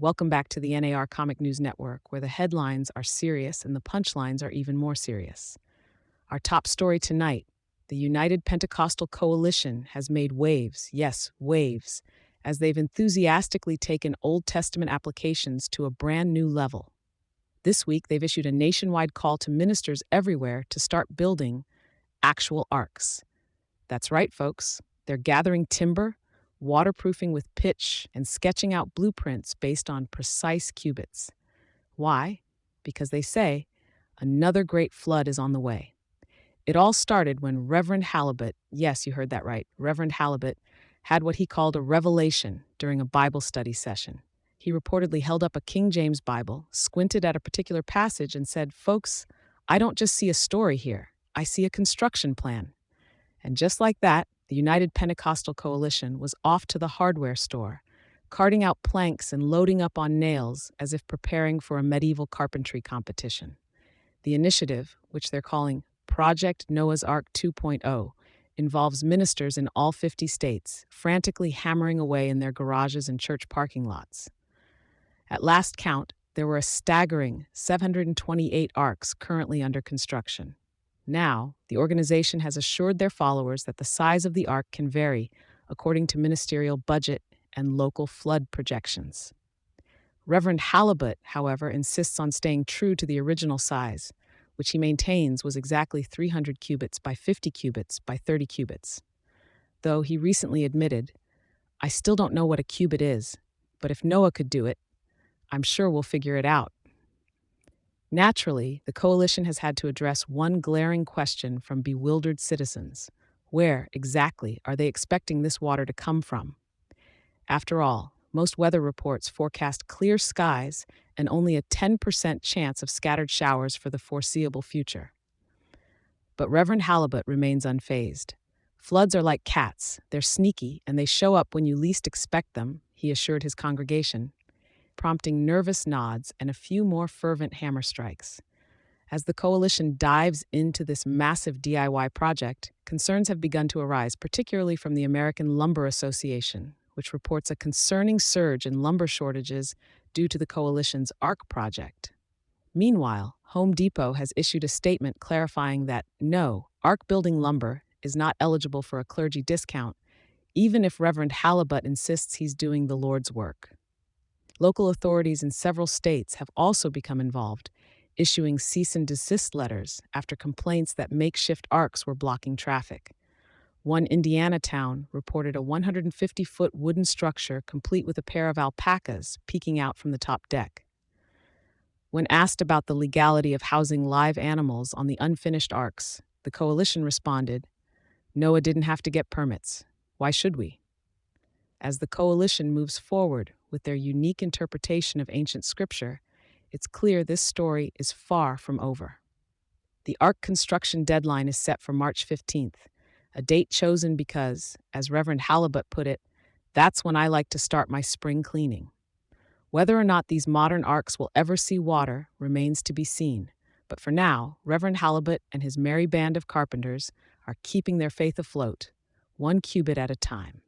Welcome back to the NAR Comic News Network, where the headlines are serious and the punchlines are even more serious. Our top story tonight: the United Pentecostal Coalition has made waves, yes, waves, as they've enthusiastically taken Old Testament applications to a brand new level. This week, they've issued a nationwide call to ministers everywhere to start building actual arks. That's right, folks. They're gathering timber, waterproofing with pitch, and sketching out blueprints based on precise cubits. Why? Because they say another great flood is on the way. It all started when Reverend Halibut, yes, you heard that right, Reverend Halibut, had what he called a revelation during a Bible study session. He reportedly held up a King James Bible, squinted at a particular passage, and said, "Folks, I don't just see a story here, I see a construction plan." And just like that, the United Pentecostal Coalition was off to the hardware store, carting out planks and loading up on nails as if preparing for a medieval carpentry competition. The initiative, which they're calling Project Noah's Ark 2.0, involves ministers in all 50 states, frantically hammering away in their garages and church parking lots. At last count, there were a staggering 728 arks currently under construction. Now, the organization has assured their followers that the size of the ark can vary according to ministerial budget and local flood projections. Reverend Halibut, however, insists on staying true to the original size, which he maintains was exactly 300 cubits by 50 cubits by 30 cubits. Though he recently admitted, "I still don't know what a cubit is, but if Noah could do it, I'm sure we'll figure it out." Naturally, the coalition has had to address one glaring question from bewildered citizens. Where, exactly, are they expecting this water to come from? After all, most weather reports forecast clear skies and only a 10% chance of scattered showers for the foreseeable future. But Reverend Halibut remains unfazed. "Floods are like cats. They're sneaky, and they show up when you least expect them," he assured his congregation, prompting nervous nods and a few more fervent hammer strikes. As the coalition dives into this massive DIY project, concerns have begun to arise, particularly from the American Lumber Association, which reports a concerning surge in lumber shortages due to the coalition's Ark project. Meanwhile, Home Depot has issued a statement clarifying that no, Ark-building lumber is not eligible for a clergy discount, even if Reverend Halibut insists he's doing the Lord's work. Local authorities in several states have also become involved, issuing cease and desist letters after complaints that makeshift arks were blocking traffic. One Indiana town reported a 150-foot wooden structure complete with a pair of alpacas peeking out from the top deck. When asked about the legality of housing live animals on the unfinished arks, the coalition responded, "Noah didn't have to get permits. Why should we?" As the coalition moves forward with their unique interpretation of ancient scripture, it's clear this story is far from over. The Ark construction deadline is set for March 15th, a date chosen because, as Reverend Halibut put it, "That's when I like to start my spring cleaning." Whether or not these modern arks will ever see water remains to be seen, but for now, Reverend Halibut and his merry band of carpenters are keeping their faith afloat, one cubit at a time.